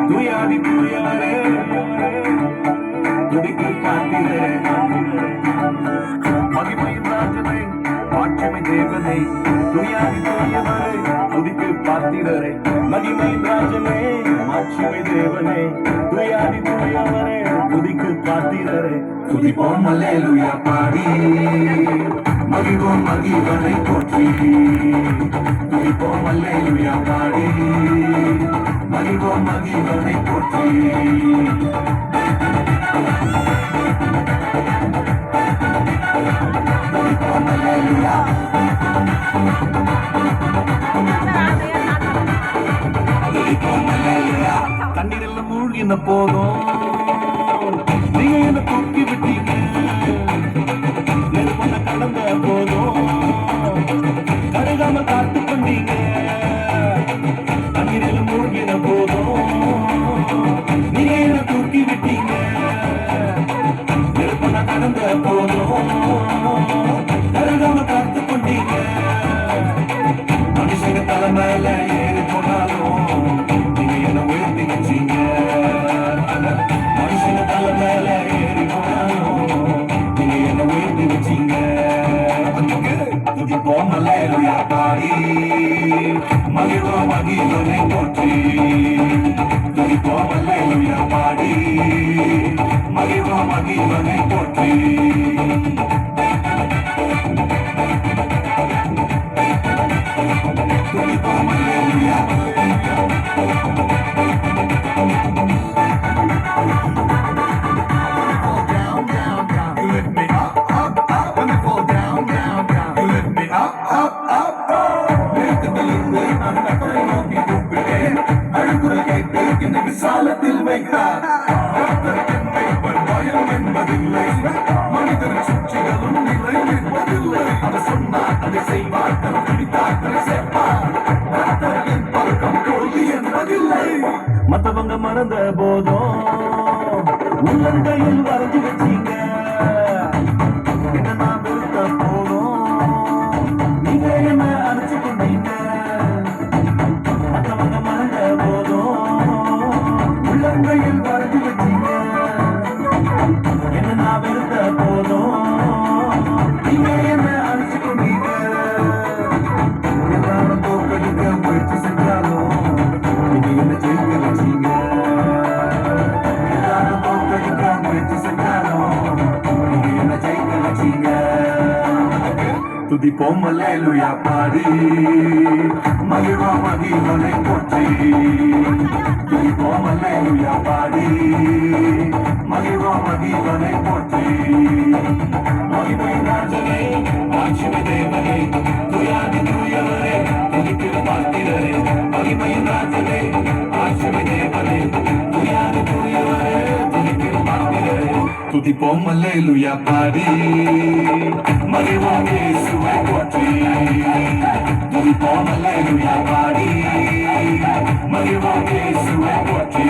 துயாதி துயவரே துதிக்கு பாத்திரரே மகிமையின் ராஜனே மாட்சிமை தேவனே துயாதி துயவரே துதிக்கு பாத்திரரே மகிமையின் ராஜனே மாட்சிமை தேவனே துயாதி துயவரே துதிக்கு பாத்திரரே துதிப்போம் அல்லேலூயா பாடி மகிழ்வோம் மகிழ்வனை போற்றி துதிப்போம் அல்லேலூயா பாடி மகிழ்வோம் மகிழ்வனை போற்றி துதிப்போம் அல்லேலூயா துதிப்போம் அல்லேலூயா தண்ணீரெல்லாம் மூழ்கின போதும் நீங்க என்ன தூக்கி விட்டீங்க நெருப்பண்ண கடந்த போதும் கருகாமல் காத்து கொண்டீங்க தண்ணீரில் மூழ்கின போதும் நீங்க என்ன தூக்கி விட்டீங்க நெருப்பண்ண கடந்த போதும் கருகாமல் காத்து கொண்டீங்க மனுஷங்க தலைமையில ஏறி போனாலும் நீங்க என்ன உயர்த்தி வச்சீங்க மனுஷங்க தலைமையில ஏறி போனாலும் நீங்க என்ன உயர்த்தி வச்சீங்க துதிப்போம் அல்லேலூயா பாடி மகிழ்வோம் மகிழ்வனை போற்றி துதிப்போம் அல்லேலூயா பாடி மகிழ்வோம் மகிழ்வனை போற்றி துதிப்போம் அல்லேலூயா விசாலத்தில் வைத்தார் பயம் என்பதில்லை மனிதன் சுற்றிகளும் நிலை நிற்பதில்லை அவர் சொன்னார் அதை செய்வார் தன் பிடித்தார் தலை சேர்ப்பார் என் பழக்கம் தோல்வி என்பதில்லை மத்தவங்க மறந்த போதும் உள்ளங்கையில் வரைஞ்சு வச்சீங்க என்ன நான் வெறுத்த போதும் நீங்க என்ன அணைச்சு கொண்டீங்க மத்தவங்க மறந்த போதும் உள்ளங்கையில் வரைஞ்சு வச்சீங்க என்ன நான் வெறுத்த போதும் நீங்க என்ன அணைச்சு கொண்டீங்க எல்லாரும் தோக்கடிக்க முயற்சி செஞ்சாலும் நீங்க என்ன ஜெயிக்க வச்சீங்க எல்லாரும் தோக்கடிக்க முயற்சி செஞ்சாலும் நீங்க என்ன ஜெயிக்க வச்சீங்க துதிப்போம் அல்லேலூயா பாடி மகிழ்வோம் மகிழ்வனை போற்றி துதிப்போம் அல்லேலூயா பாடி மகிழ்வோம் மகிழ்வனை போற்றி மகிமை ராஜனே மாட்சிமை தேவனே துயாதி தூயவரே துதிக்கு பாத்திரரே மகிமை ராஜனே மாட்சிமை தேவனே துயாதி தூயவரே துதிக்கு பாத்திரரே துதிப்போம் அல்லேலூயா பாடி மகிழ்வோம் இயேசுவை போற்றி துதிப்போம் அல்லேலூயா பாடி மகிழ்வோம் இயேசுவை போற்றி